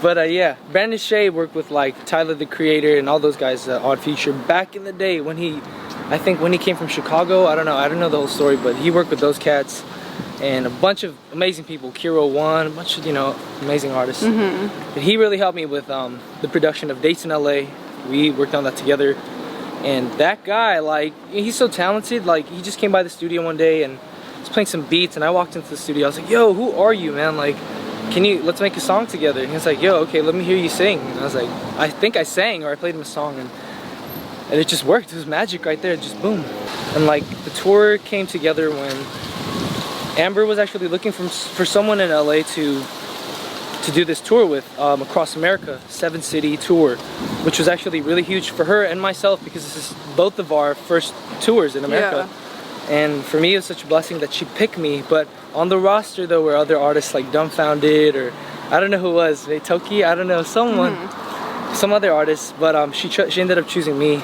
But yeah, Brandon Shea worked with like Tyler the Creator and all those guys at Odd Future back in the day when I think when he came from Chicago. I don't know the whole story, but he worked with those cats and a bunch of amazing people, Kiro One, a bunch of, you know, amazing artists. But he really helped me with the production of Dates in LA. We worked on that together. And that guy, like, he's so talented. Like, he just came by the studio one day and was playing some beats, and I walked into the studio. I was like, yo, who are you, man? Like, let's make a song together. And he was like, yo, okay, let me hear you sing. And I was like, I think I sang, or I played him a song, and it just worked. It was magic right there, just boom. And like, the tour came together when Amber was actually looking for someone in LA to do this tour with across America, 7-city tour, which was actually really huge for her and myself because this is both of our first tours in America. And for me, it was such a blessing that she picked me. But on the roster though were other artists like Dumbfounded, or I don't know who it was, Toki, I don't know, someone, some other artists, but she ended up choosing me.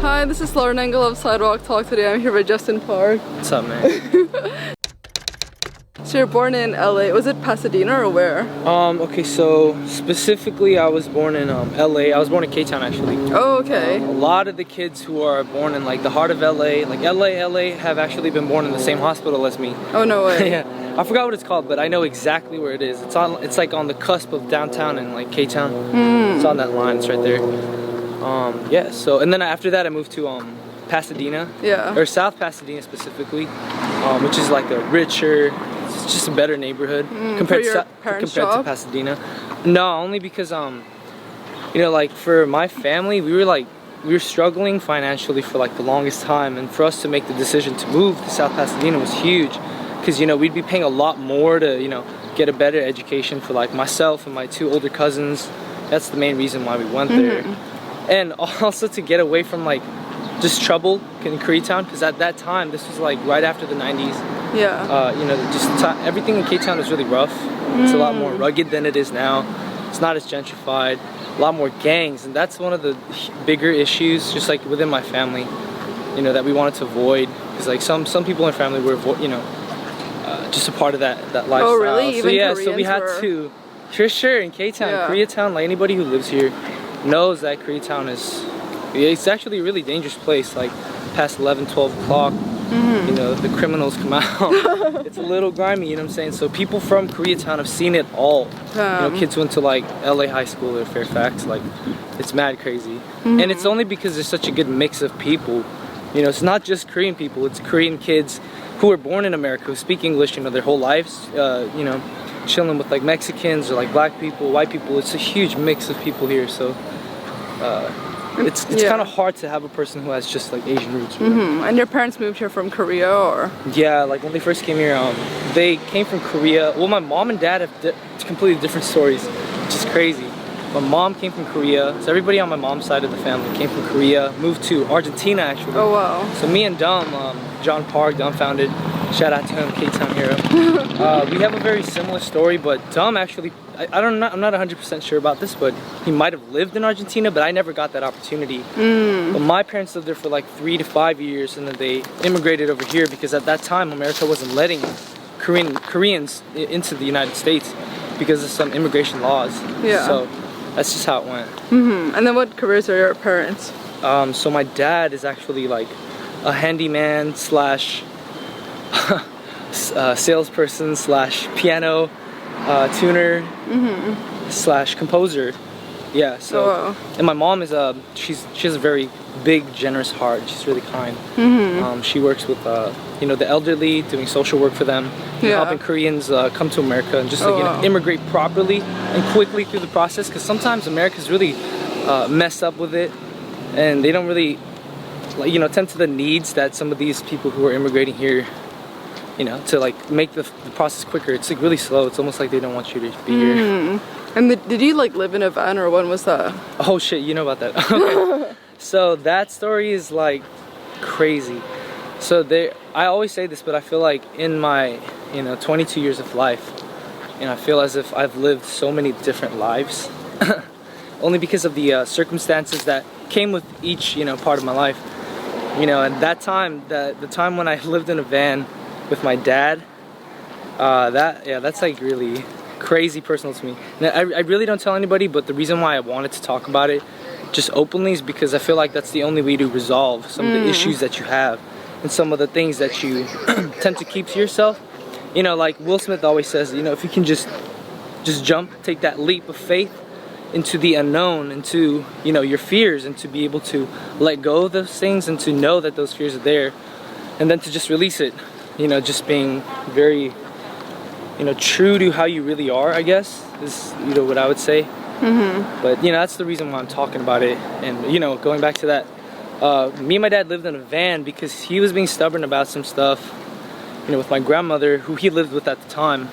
Hi, this is Lauren Engel of Sidewalk Talk. Today I'm here with Justin Park. What's up, man? So you're born in LA. Was it Pasadena or where? Okay, so specifically I was born in LA. I was born in K-Town actually. Oh, okay. A lot of the kids who are born in like the heart of LA, like LA have actually been born in the same hospital as me. Oh, no way. Yeah. I forgot what it's called, but I know exactly where it is. It's like on the cusp of downtown and like K-Town. It's on that line, it's right there. Yeah, so, and then after that I moved to Pasadena, or South Pasadena specifically, which is like a richer, it's just a better neighborhood compared to Pasadena. No, only because you know, like for my family, we were struggling financially for like the longest time, and for us to make the decision to move to South Pasadena was huge, because you know, we'd be paying a lot more to, you know, get a better education for like myself and my 2 older cousins. That's the main reason why we went there. And also to get away from like just trouble in Koreatown, because at that time, this was like right after the 90s. Yeah. You know, just everything in K-Town is really rough. It's a lot more rugged than it is now. It's not as gentrified. A lot more gangs, and that's one of the bigger issues, just like within my family, you know, that we wanted to avoid. Because like some people in our family were, you know, just a part of that lifestyle. Oh, really? So yeah, so we had to, sure, in K-Town, Koreatown, like anybody who lives here knows that Koreatown it's actually a really dangerous place. Like past 11, 12 o'clock, you know, the criminals come out. It's a little grimy, you know what I'm saying? So people from Koreatown have seen it all. You know, kids went to like LA High School or Fairfax, like it's mad crazy. And it's only because there's such a good mix of people. You know, it's not just Korean people, it's Korean kids who were born in America, who speak English, you know, their whole lives, you know, chilling with like Mexicans or like black people, white people. It's a huge mix of people here, so it's kind of hard to have a person who has just like Asian roots. And your parents moved here from Korea, or? Yeah, like when they first came here, they came from Korea. Well, my mom and dad have completely different stories, which is crazy. My mom came from Korea, so everybody on my mom's side of the family came from Korea, moved to Argentina actually. Oh wow. So me and John Park, Dumbfounded, shout out to him, K-Town hero. We have a very similar story, but Dum actually, I'm not 100% sure about this, but he might have lived in Argentina, but I never got that opportunity. But my parents lived there for like 3 to 5 years, and then they immigrated over here because at that time America wasn't letting Koreans into the United States because of some immigration laws. Yeah. So that's just how it went. And then what careers are your parents? So my dad is actually like a handyman slash salesperson slash piano tuner slash composer. Yeah, so and my mom is she has a very big, generous heart. She's really kind. She works with you know, the elderly, doing social work for them, helping Koreans come to America and just like, you know, immigrate properly and quickly through the process, because sometimes America's really messed up with it, and they don't really, like, you know, tend to the needs that some of these people who are immigrating here, you know, to like make the process quicker. It's like really slow. It's almost like they don't want you to be here. And did you like live in a van, or when was that? Oh shit, you know about that. Okay. So that story is like crazy. So I always say this, but I feel like in my you know, 22 years of life. And I feel as if I've lived so many different lives. Only because of the circumstances that came with each, you know, part of my life. You know, and that time, the time when I lived in a van with my dad, that's like really crazy personal to me. And I really don't tell anybody, but the reason why I wanted to talk about it just openly is because I feel like that's the only way to resolve some of the issues that you have and some of the things that you tend to keep to yourself. You know, like Will Smith always says, you know, if you can just jump, take that leap of faith into the unknown, into, you know, your fears, and to be able to let go of those things and to know that those fears are there, and then to just release it, you know, just being very, you know, true to how you really are, I guess, is, you know, what I would say. But, you know, that's the reason why I'm talking about it. And, you know, going back to that, me and my dad lived in a van because he was being stubborn about some stuff, you know, with my grandmother, who he lived with at the time.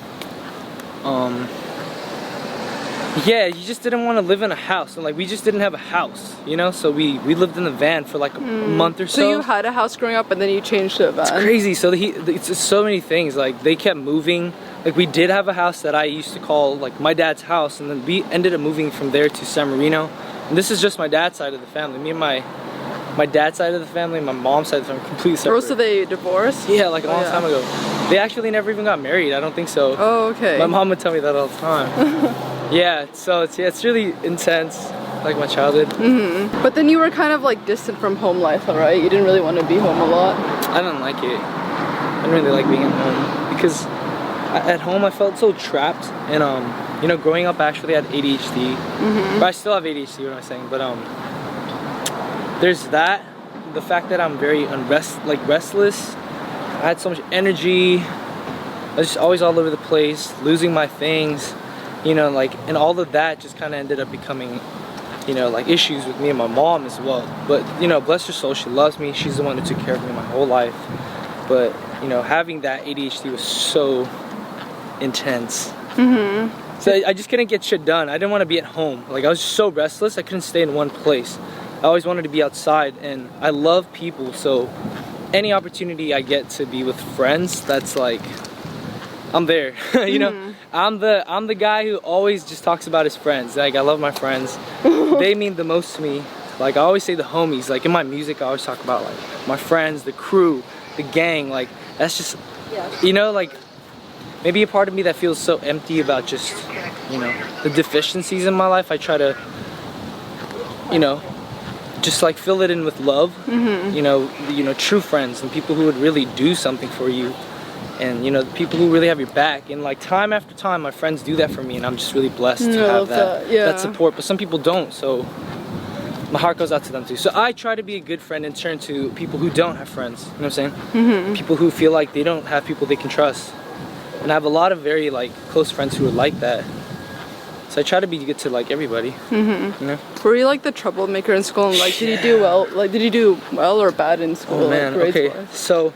Yeah, he just didn't want to live in a house, and like we just didn't have a house, you know, so we lived in the van for like a month or so. So you had a house growing up and then you changed to a van? It's crazy. So it's just so many things. Like they kept moving. Like we did have a house that I used to call like my dad's house, and then we ended up moving from there to San Marino. And this is just my dad's side of the family. Me and my dad's side of the family, my mom's side of the family, completely separate. So they divorced? Yeah, like a long time ago. They actually never even got married. I don't think so. Oh, okay. My mom would tell me that all the time. Yeah, so it's really intense, like my childhood. But then you were kind of like distant from home life, right? You didn't really want to be home a lot. I didn't like it. I didn't really like being at home because at home I felt so trapped. And you know, growing up I actually had ADHD. But I still have ADHD, what am I saying? But there's that, the fact that I'm very restless. I had so much energy. I was just always all over the place, losing my things. You know, like, and all of that just kind of ended up becoming, you know, like issues with me and my mom as well. But, you know, bless her soul, she loves me. She's the one who took care of me my whole life. But, you know, having that ADHD was so intense. So I just couldn't get shit done. I didn't want to be at home. Like, I was just so restless, I couldn't stay in one place. I always wanted to be outside, and I love people. So any opportunity I get to be with friends, that's like, I'm there. You know, I'm the guy who always just talks about his friends. Like, I love my friends. They mean the most to me. Like, I always say the homies. Like, in my music I always talk about like my friends, the crew, the gang. Like, that's just, you know, like maybe a part of me that feels so empty about just, you know, the deficiencies in my life. I try to, you know, just like fill it in with love. You know, true friends and people who would really do something for you. And, you know, the people who really have your back. And, like, time after time, my friends do that for me. And I'm just really blessed to have that support. But some people don't. So my heart goes out to them, too. So I try to be a good friend in turn to people who don't have friends. You know what I'm saying? People who feel like they don't have people they can trust. And I have a lot of very, like, close friends who are like that. So I try to be good to, like, everybody. You know? Were you, like, the troublemaker in school? And, like, did you do well? Like, did you do well or bad in school? Oh, man. Like, Okay. So...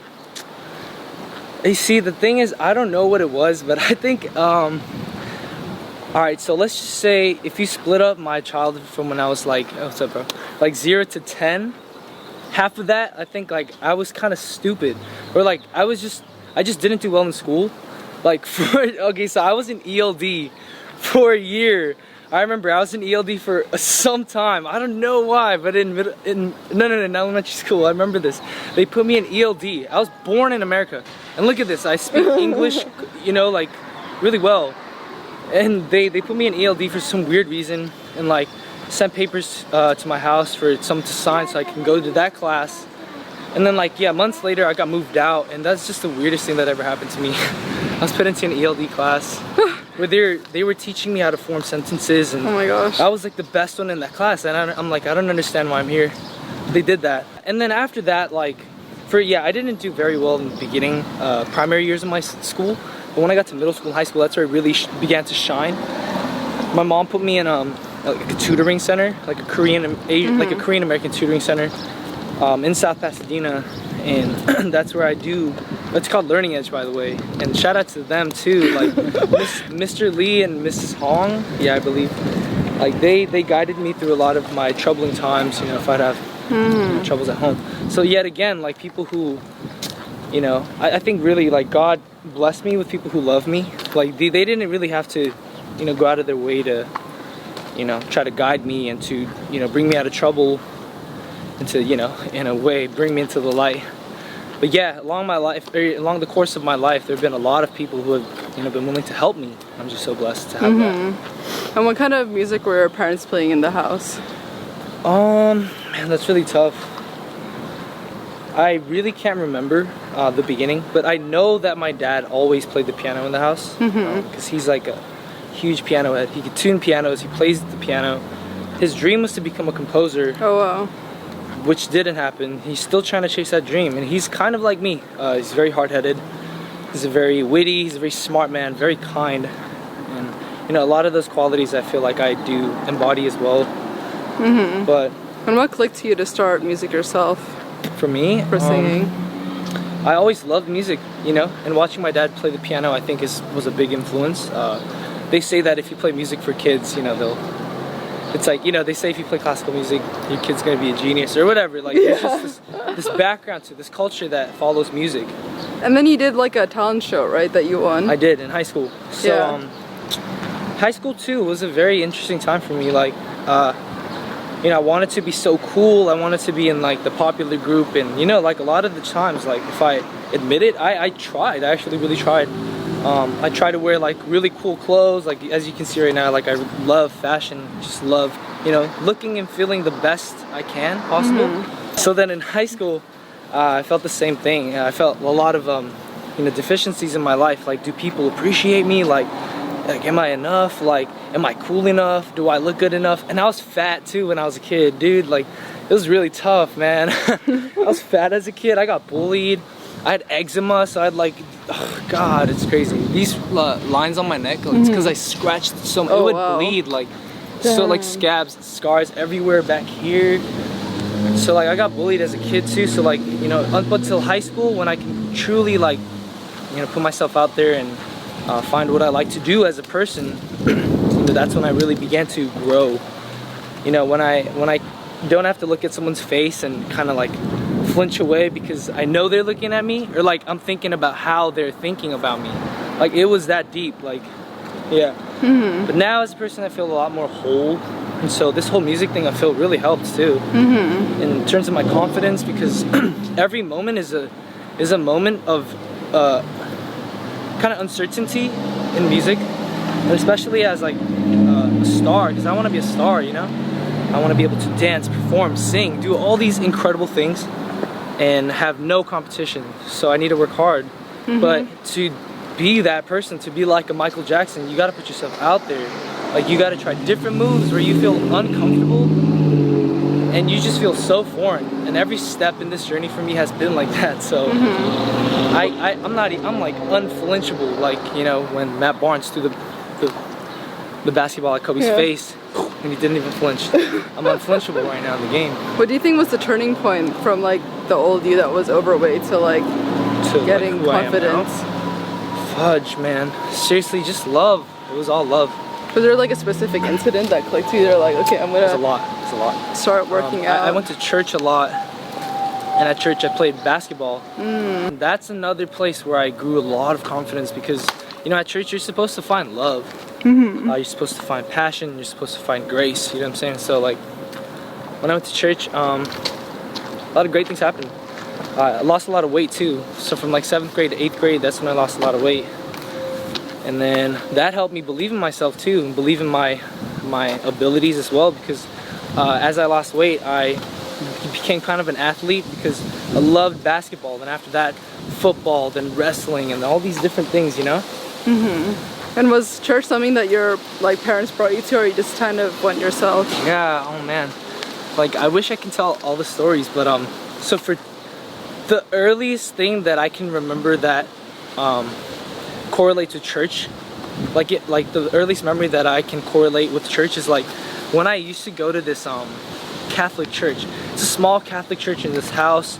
You see, the thing is, I don't know what it was, but I think, alright, so let's just say, if you split up my childhood from when I was like, oh, what's up, bro? Like 0 to 10, half of that, I think, like, I was kind of stupid. Or, like, I just didn't do well in school. Like, okay, so I was in ELD for a year. I remember I was in ELD for some time. I don't know why, but in elementary school, I remember this. They put me in ELD. I was born in America. And look at this, I speak English, you know, like, really well. And they put me in ELD for some weird reason, and like, sent papers to my house for someone to sign so I can go to that class. And then like, yeah, months later I got moved out, and that's just the weirdest thing that ever happened to me. I was put into an ELD class where they were teaching me how to form sentences, and oh my gosh, I was like the best one in that class, and I'm like, I don't understand why I'm here. They did that. And then after that, like, I didn't do very well in the beginning, primary years of my school, but when I got to middle school and high school, that's where I really began to shine. My mom put me in like a tutoring center, like a Korean American tutoring center in South Pasadena, and that's where I do. It's called Learning Edge, by the way, and shout out to them too, like Mr. Lee and Mrs. Hong, yeah, I believe. Like they guided me through a lot of my troubling times, you know, if I'd have troubles at home. So yet again, like people who, you know, I think really like God blessed me with people who love me. Like they didn't really have to, you know, go out of their way to, you know, try to guide me and to, you know, bring me out of trouble and to, you know, in a way bring me into the light. But yeah, along my life, along the course of my life, there have been a lot of people who have, you know, been willing to help me. I'm just so blessed to have that. And what kind of music were your parents playing in the house? Man, that's really tough. I really can't remember the beginning, but I know that my dad always played the piano in the house because he's like a huge piano head. He could tune pianos, he plays the piano. His dream was to become a composer. Oh wow. Which didn't happen. He's still trying to chase that dream, and he's kind of like me. He's very hard-headed. He's a very witty, he's a very smart man, very kind. And you know, a lot of those qualities I feel like I do embody as well. But and what clicked to you to start music yourself? For me, for singing, I always loved music, you know, and watching my dad play the piano I think was a big influence. They say that if you play music for kids, you know, it's like, you know, they say if you play classical music, your kid's gonna be a genius or whatever. Like there's just this background to this culture that follows music. And then you did like a talent show, right, that you won? I did in high school. So high school too was a very interesting time for me. Like you know, I wanted to be so cool. I wanted to be in like the popular group, and you know, like a lot of the times, like if I admit it, I tried. I actually really tried. I try to wear like really cool clothes, like as you can see right now. Like I love fashion, just love, you know, looking and feeling the best I can possible. So then in high school, I felt the same thing. I felt a lot of you know, deficiencies in my life. Like, do people appreciate me? Like am I enough? Like, am I cool enough? Do I look good enough? And I was fat too when I was a kid, dude. Like, it was really tough, man. I was fat as a kid. I got bullied. I had eczema, so I had like, oh God, it's crazy. These lines on my neck, it's because I scratched so much. It would bleed, like, so like scabs, scars everywhere back here. So like, I got bullied as a kid too. So like, you know, up until high school, when I can truly like, you know, put myself out there and find what I like to do as a person, that's when I really began to grow. You know, when I don't have to look at someone's face and kind of like flinch away because I know they're looking at me, or like I'm thinking about how they're thinking about me. Like it was that deep, like, yeah. But now as a person I feel a lot more whole, and so this whole music thing I feel really helps too. In terms of my confidence, because every moment is a moment of kind of uncertainty in music, and especially as like a star, because I want to be a star, you know. I want to be able to dance, perform, sing, do all these incredible things and have no competition. So I need to work hard. But to be that person, to be like a Michael Jackson, you got to put yourself out there. Like you got to try different moves where you feel uncomfortable and you just feel so foreign. And every step in this journey for me has been like that. So I'm like unflinchable. Like, you know, when Matt Barnes threw the basketball at Kobe's face and he didn't even flinch. I'm unflinchable right now in the game. What do you think was the turning point from like the old you that was overweight to like getting confidence? Fudge, man. Seriously, just love. It was all love. Was there like a specific incident that clicked to you? They're like, okay, I'm gonna. It's a lot. Start working out. I went to church a lot, and at church I played basketball. And that's another place where I grew a lot of confidence because, you know, at church you're supposed to find love. You're supposed to find passion. You're supposed to find grace. You know what I'm saying? So like, when I went to church, a lot of great things happened. I lost a lot of weight too. So from like 7th grade to 8th grade, that's when I lost a lot of weight. And then that helped me believe in myself too, and believe in my abilities as well, because as I lost weight, I became kind of an athlete because I loved basketball. Then after that, football, then wrestling, and all these different things, you know? And was church something that your like parents brought you to, or you just kind of went yourself? Yeah, oh man. Like, I wish I could tell all the stories, but so for the earliest thing that I can remember that correlate to church, like the earliest memory that I can correlate with church is like when I used to go to this Catholic church. It's a small Catholic church in this house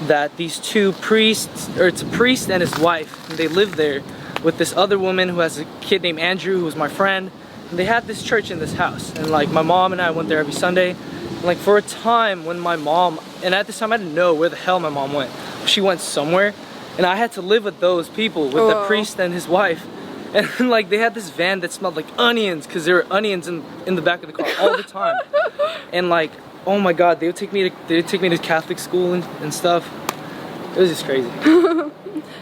that these two priests, or it's a priest and his wife, and they live there with this other woman who has a kid named Andrew, who was my friend. And they had this church in this house, and like my mom and I went there every Sunday. And, like for a time when my mom, and at this time I didn't know where the hell my mom went. She went somewhere, and I had to live with those people, with the priest and his wife. And like they had this van that smelled like onions, because there were onions in the back of the car all the time. And like, oh my god, they would take me to Catholic school and stuff. It was just crazy.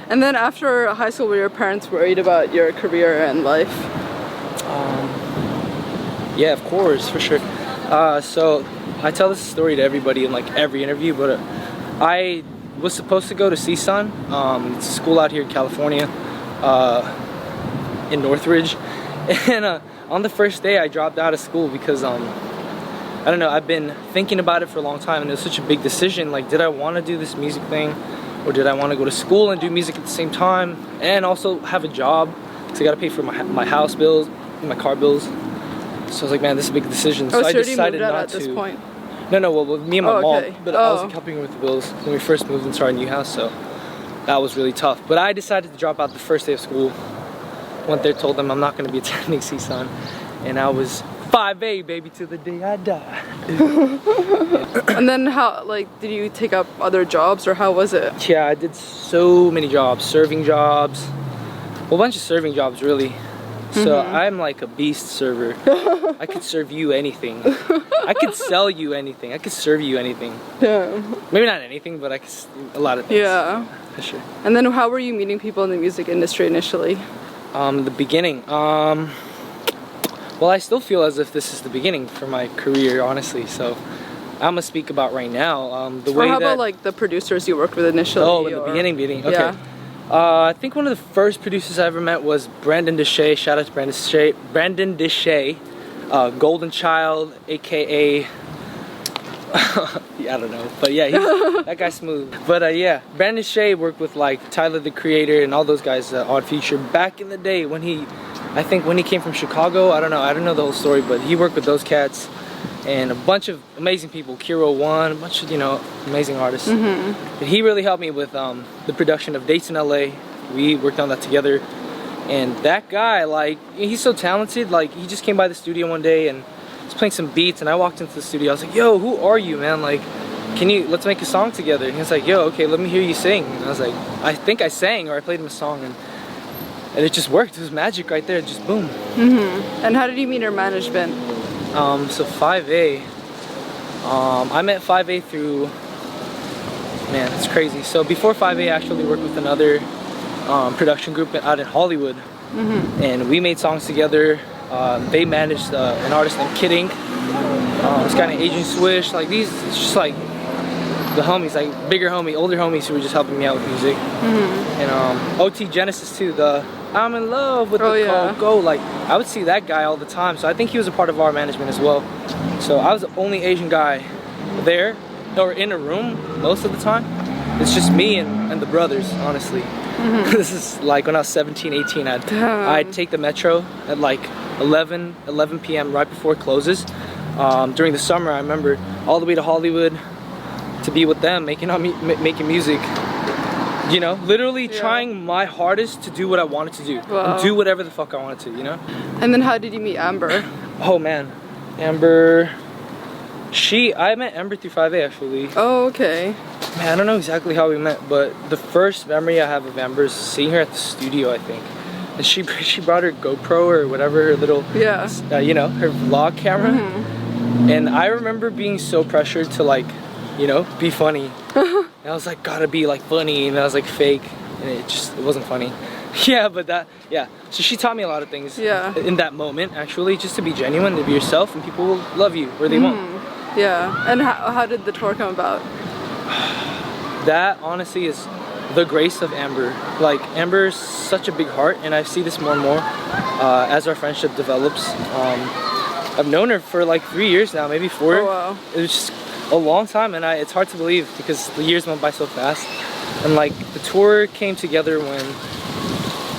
And then after high school, were your parents worried about your career and life? Yeah, of course, for sure. So I tell this story to everybody in like every interview, but I was supposed to go to CSUN. It's a school out here in California, in Northridge. And on the first day I dropped out of school because I don't know, I've been thinking about it for a long time, and it was such a big decision. Like, did I want to do this music thing, or did I want to go to school and do music at the same time and also have a job, because I got to pay for my house bills, my car bills. So I was like, man, this is a big decision. So I decided not at this point. No, well, with me and my mom, but I was like, Oh. helping her with the bills when we first moved into our new house, so that was really tough. But I decided to drop out the first day of school. Went there, told them I'm not going to be attending CSUN, and I was 5A, baby, to the day I die. And then how, like, did you take up other jobs, or how was it? Yeah, I did so many jobs, serving jobs, a whole bunch of serving jobs, really. So I'm like a beast server. I could serve you anything. I could sell you anything. I could serve you anything. Yeah. Maybe not anything, but a lot of things. Yeah. For sure. And then how were you meeting people in the music industry initially? The beginning. Well, I still feel as if this is the beginning for my career, honestly. So I'm gonna speak about right now. The way Or how that, about like the producers you worked with initially? Oh, in the beginning. Okay. Yeah. I think one of the first producers I ever met was Brandon Deshay. Shout out to Brandon Deshay, Golden Child, aka yeah, I don't know, but yeah, that guy's smooth. But yeah, Brandon Deshay worked with like Tyler the Creator and all those guys, Odd Future, back in the day when he came from Chicago. I don't know the whole story, but he worked with those cats and a bunch of amazing people, Kiro One, a bunch of, amazing artists. But he really helped me with the production of Dates in LA. We worked on that together, and that guy, like, he's so talented. Like, he just came by the studio one day and was playing some beats, and I walked into the studio. I was like, yo, who are you, man? Like, let's make a song together. And he was like, yo, okay, let me hear you sing. And I was like, I think I sang, or I played him a song, and it just worked. It was magic right there, just boom. And how did you meet your management? So 5A, I met 5A through, man, it's crazy. So before 5A, I actually worked with another production group out in Hollywood, and we made songs together. They managed an artist named Kid Ink, this guy named Agent Swish, like these, it's just like the homies, like bigger homie, older homies who were just helping me out with music. And OT Genesis too, the I'm in love with the Go. Like, I would see that guy all the time, so I think he was a part of our management as well. So I was the only Asian guy there, or in a room most of the time. It's just me and the brothers, honestly. This is like when I was 17, 18, I'd take the metro at like 11 p.m. right before it closes. During the summer, I remember all the way to Hollywood to be with them, making music. Literally trying my hardest to do what I wanted to do. Wow. And do whatever the fuck I wanted to, And then how did you meet Amber? Oh man, Amber, I met Amber through 5A actually. Oh, okay. Man, I don't know exactly how we met, but the first memory I have of Amber is seeing her at the studio, I think. And she brought her GoPro or whatever, her little, her vlog camera. And I remember being so pressured to like, be funny. And I was like, gotta be like funny, and I was like fake, and it wasn't funny. So she taught me a lot of things in that moment, actually, just to be genuine, to be yourself, and people will love you or they won't. Yeah. And how did the tour come about? That honestly is the grace of Amber. Like, Amber's such a big heart, and I see this more and more as our friendship develops. I've known her for like 3 years now, maybe 4. Oh, wow. It was just a long time, and it's hard to believe because the years went by so fast. And like, the tour came together when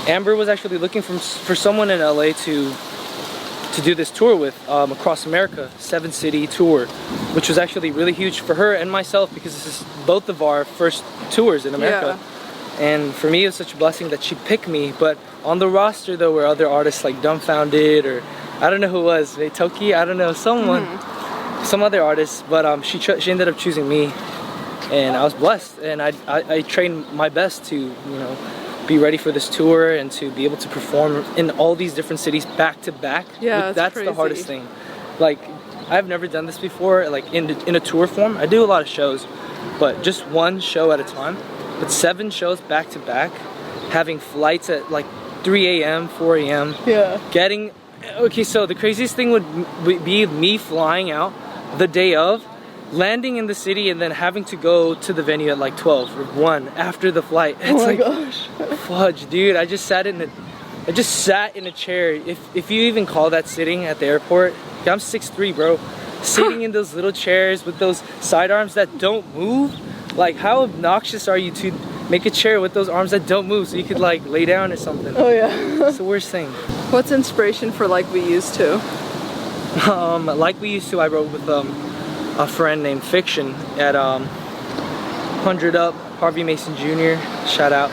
Amber was actually looking for someone in LA to do this tour with, across America, 7-city tour, which was actually really huge for her and myself because this is both of our first tours in America. And for me, it was such a blessing that she picked me. But on the roster though were other artists like Dumbfounded, or I don't know who it was, Toki, I don't know, some other artist, but she ended up choosing me. and I was blessed, and I trained my best to, you know, be ready for this tour and to be able to perform in all these different cities back to back. Yeah, that's crazy. The hardest thing. Like, I've never done this before, like in a tour form. I do a lot of shows, but just one show at a time. But 7 shows back to back, having flights at like 3 a.m., 4 a.m. Yeah. Okay, so the craziest thing would be me flying out the day of, landing in the city, and then having to go to the venue at like 12 or 1 after the flight. It's oh my like, gosh. fudge, dude. I just sat in a chair. If you even call that sitting at the airport, I'm 6'3", bro. Sitting in those little chairs with those sidearms that don't move. Like, how obnoxious are you to make a chair with those arms that don't move so you could like lay down or something? Oh yeah. It's the worst thing. What's inspiration for Like We Used To? Like We Used To, I wrote with a friend named Fiction at 100 Up, Harvey Mason Jr. Shout out.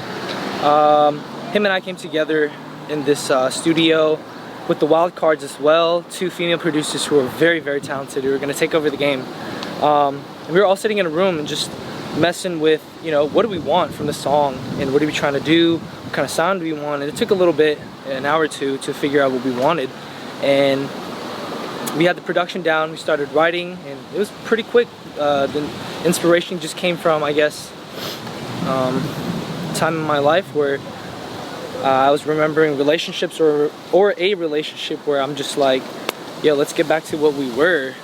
Him and I came together in this studio with the wild cards as well. 2 female producers who are very, very talented, who are going to take over the game. And we were all sitting in a room and just messing with, you know, what do we want from the song and what are we trying to do, what kind of sound do we want. And it took a little bit, an hour or two, to figure out what we wanted. And we had the production down, we started writing, and it was pretty quick. The inspiration just came from, I guess, time in my life where I was remembering relationships or a relationship where I'm just like, yo, let's get back to what we were.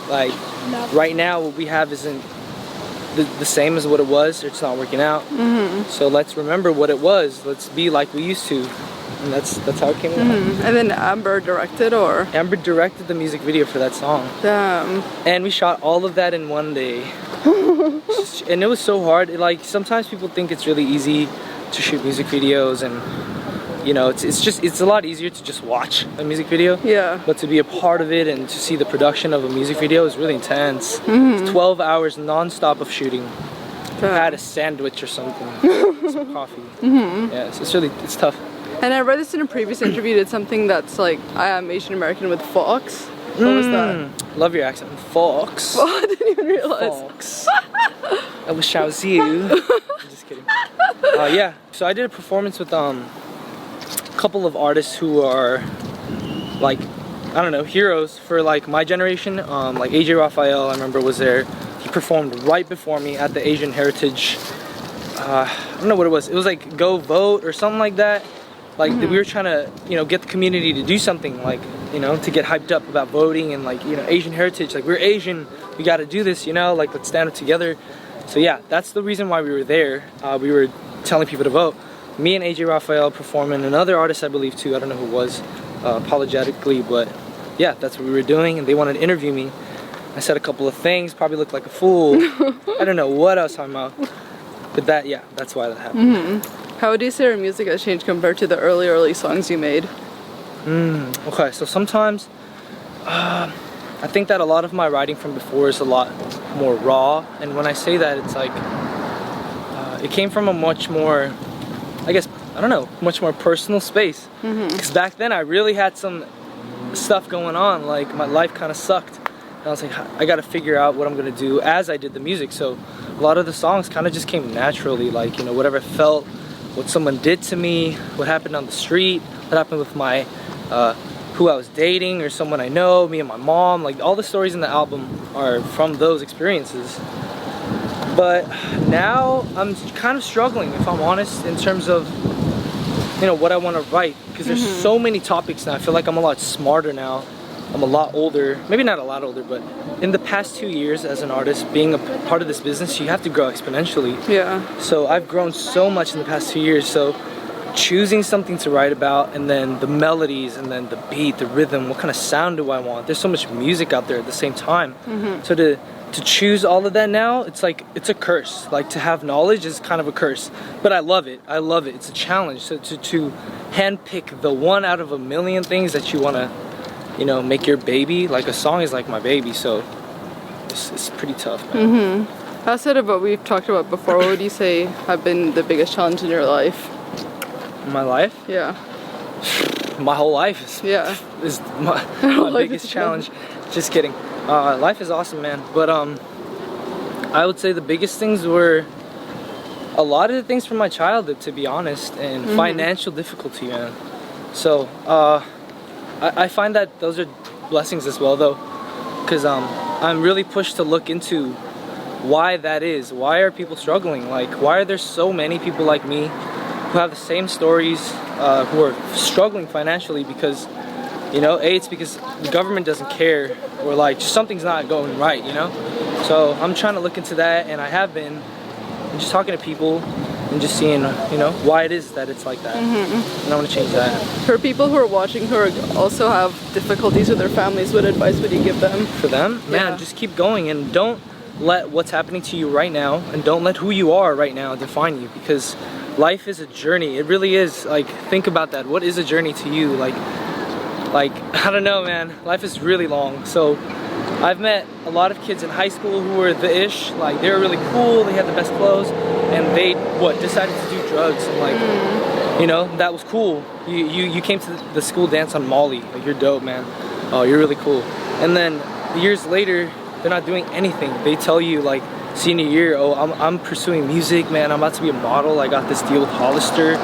Like, right now what we have isn't the same as what it was. It's not working out. So let's remember what it was. Let's be like we used to. And that's how it came about. And then Amber directed, or? Amber directed the music video for that song. Damn. And we shot all of that in one day. And it was so hard. Like, sometimes people think it's really easy to shoot music videos, and you know, it's a lot easier to just watch a music video. Yeah. But to be a part of it and to see the production of a music video is really intense. It's 12 hours non-stop of shooting. I had a sandwich or something, some coffee. Yeah, so it's tough. And I read this in a previous interview. You did something that's like, I am Asian American with Fox. What was that? Love your accent. Fox. Oh, I didn't even realize. Fox. I wish I was you. I'm just kidding. Yeah, so I did a performance with a couple of artists who are like, I don't know, heroes for like my generation. Like AJ Raphael, I remember, was there. He performed right before me at the Asian Heritage. I don't know what it was. It was like Go Vote or something like that. Like, we were trying to, you know, get the community to do something, like, you know, to get hyped up about voting and, like, you know, Asian heritage. Like, we're Asian, we got to do this, you know, like, let's stand up together. So yeah, that's the reason why we were there. We were telling people to vote. Me and AJ Raphael performing, another artist I believe too, I don't know who it was, apologetically, but yeah, that's what we were doing, and they wanted to interview me. I said a couple of things, probably looked like a fool. I don't know what I was talking about, but that's why that happened. How would you say your music has changed compared to the early songs you made? Okay, so sometimes I think that a lot of my writing from before is a lot more raw, and when I say that, it's like it came from a much more, I guess, I don't know, much more personal space. Because back then I really had some stuff going on, like my life kind of sucked. And I was like, I gotta figure out what I'm gonna do as I did the music. So a lot of the songs kind of just came naturally, like, you know, whatever I felt, what someone did to me, what happened on the street, what happened with my, who I was dating or someone I know, me and my mom. Like, all the stories in the album are from those experiences. But now I'm kind of struggling, if I'm honest, in terms of, you know, what I want to write, because there's so many topics now. I feel like I'm a lot smarter now. I'm a lot older, maybe not a lot older, but in the past 2 years as an artist, being a part of this business, you have to grow exponentially. Yeah. So I've grown so much in the past 2 years. So choosing something to write about, and then the melodies, and then the beat, the rhythm, what kind of sound do I want? There's so much music out there at the same time. So to choose all of that now, it's like, it's a curse. Like, to have knowledge is kind of a curse, but I love it. I love it. It's a challenge. So to handpick the one out of a million things that you want to, you know, make your baby. Like, a song is like my baby, so it's pretty tough, man. Outside of what we've talked about before, what would you say have been the biggest challenge in your life? My life? Yeah. My whole life is my biggest challenge. Just kidding. Life is awesome, man. But I would say the biggest things were a lot of the things from my childhood, to be honest, and financial difficulty, man. So I find that those are blessings as well, though, because I'm really pushed to look into why that is. Why are people struggling? Like, why are there so many people like me who have the same stories, who are struggling financially? Because, you know, it's because the government doesn't care, or like just something's not going right, you know. So I'm trying to look into that, and I have been, and just talking to people and just seeing, you know, why it is that it's like that. And I want to change that. For people who are watching who are also have difficulties with their families, what advice would you give them? For them, man, just keep going, and don't let what's happening to you right now, and don't let who you are right now define you, because life is a journey. It really is. Like, think about that. What is a journey to you? Like I don't know, man. Life is really long. So I've met a lot of kids in high school who were the ish, like they were really cool, they had the best clothes, and they decided to do drugs, and like, you know, that was cool. You came to the school dance on Molly, like, you're dope, man. Oh, you're really cool. And then years later, they're not doing anything. They tell you, like, senior year, oh, I'm pursuing music, man, I'm about to be a model, I got this deal with Hollister.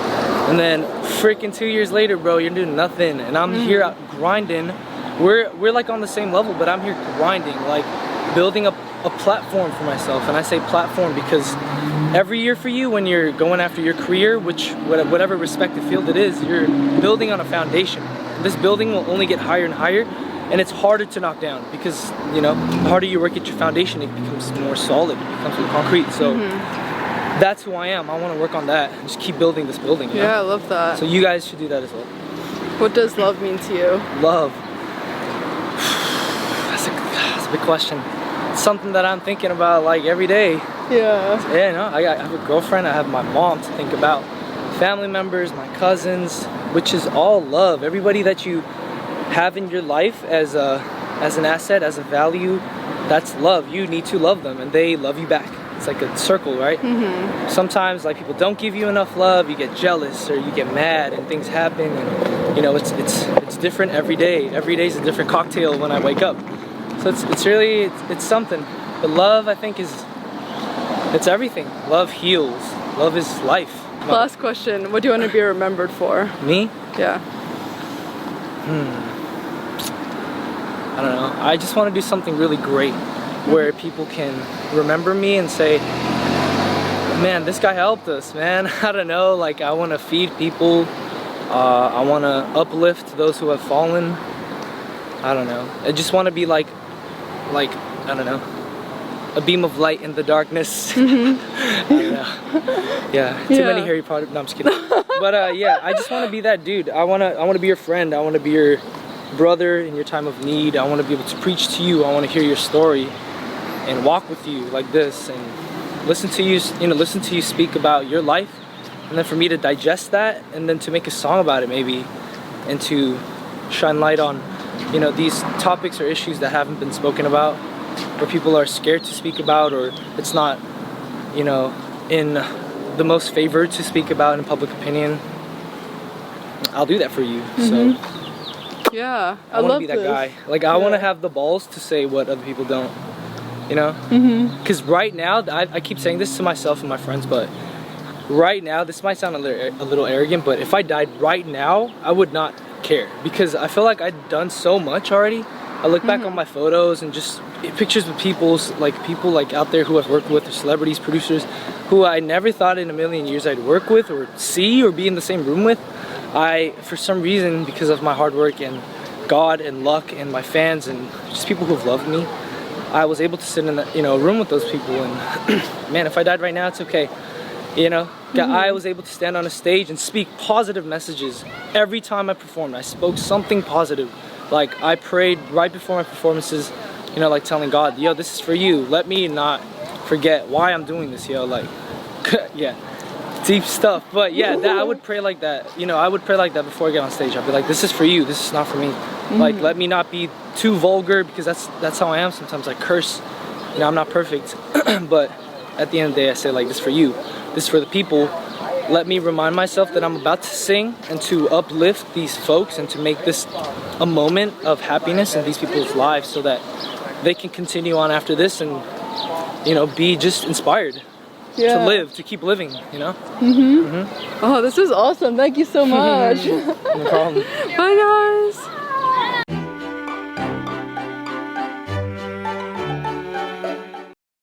And then freaking 2 years later, bro, you're doing nothing, and I'm here out grinding. We're like on the same level, but I'm here grinding, like building up a platform for myself. And I say platform because every year for you, when you're going after your career, whatever respective field it is, you're building on a foundation. This building will only get higher and higher, and it's harder to knock down because, you know, the harder you work at your foundation, it becomes more solid, it becomes more concrete. So that's who I am. I want to work on that and just keep building this building, you know? Yeah, I love that. So you guys should do that as well. What does love mean to you? Love. That's a big question. It's something that I'm thinking about like every day. Yeah. Yeah, no, I have a girlfriend, I have my mom to think about, family members, my cousins, which is all love. Everybody that you have in your life as an asset, as a value, that's love. You need to love them, and they love you back. It's like a circle, right? Sometimes, like, people don't give you enough love, you get jealous or you get mad and things happen, and, you know, it's different every day. Every day is a different cocktail when I wake up. So it's really something. But love, I think, it's everything. Love heals. Love is life. Last question, what do you want to be remembered for? Me? Yeah. I don't know. I just want to do something really great where people can remember me and say, man, this guy helped us, man. I don't know, like, I want to feed people. I want to uplift those who have fallen. I don't know. I just want to be like, I don't know, a beam of light in the darkness. I don't know. Yeah, too many Harry Potter. No, I'm just kidding. But yeah, I just want to be that dude. I want to be your friend. I want to be your brother in your time of need. I want to be able to preach to you. I want to hear your story and walk with you like this and listen to you, listen to you speak about your life, and then for me to digest that and then to make a song about it maybe, and to shine light on, you know, these topics or issues that haven't been spoken about, or people are scared to speak about, or it's not, you know, in the most favored to speak about in public opinion. I'll do that for you. So yeah, I want to be that guy. Like, I want to have the balls to say what other people don't, you know? Because right now, I keep saying this to myself and my friends, but right now, this might sound a little arrogant, but if I died right now, I would not care, because I feel like I've done so much already. I look back on my photos and just pictures with people like out there who I've worked with, or celebrities, producers, who I never thought in a million years I'd work with or see or be in the same room with. For some reason, because of my hard work and God and luck and my fans and just people who've loved me, I was able to sit in a room with those people. And man, if I died right now, it's okay. You know, I was able to stand on a stage and speak positive messages every time I performed. I spoke something positive. Like, I prayed right before my performances, you know, like telling God, yo, this is for you. Let me not forget why I'm doing this, yo. Like, yeah, deep stuff. But yeah, I would pray like that. You know, I would pray like that before I get on stage. I'd be like, this is for you. This is not for me. Like, let me not be too vulgar, because that's how I am sometimes. I curse. You know, I'm not perfect. But at the end of the day, I say, like, this is for you. This is for the people. Let me remind myself that I'm about to sing and to uplift these folks and to make this a moment of happiness in these people's lives, so that they can continue on after this and you know, be just inspired to live, to keep living, you know? Oh, this is awesome. Thank you so much. No problem. Bye, guys.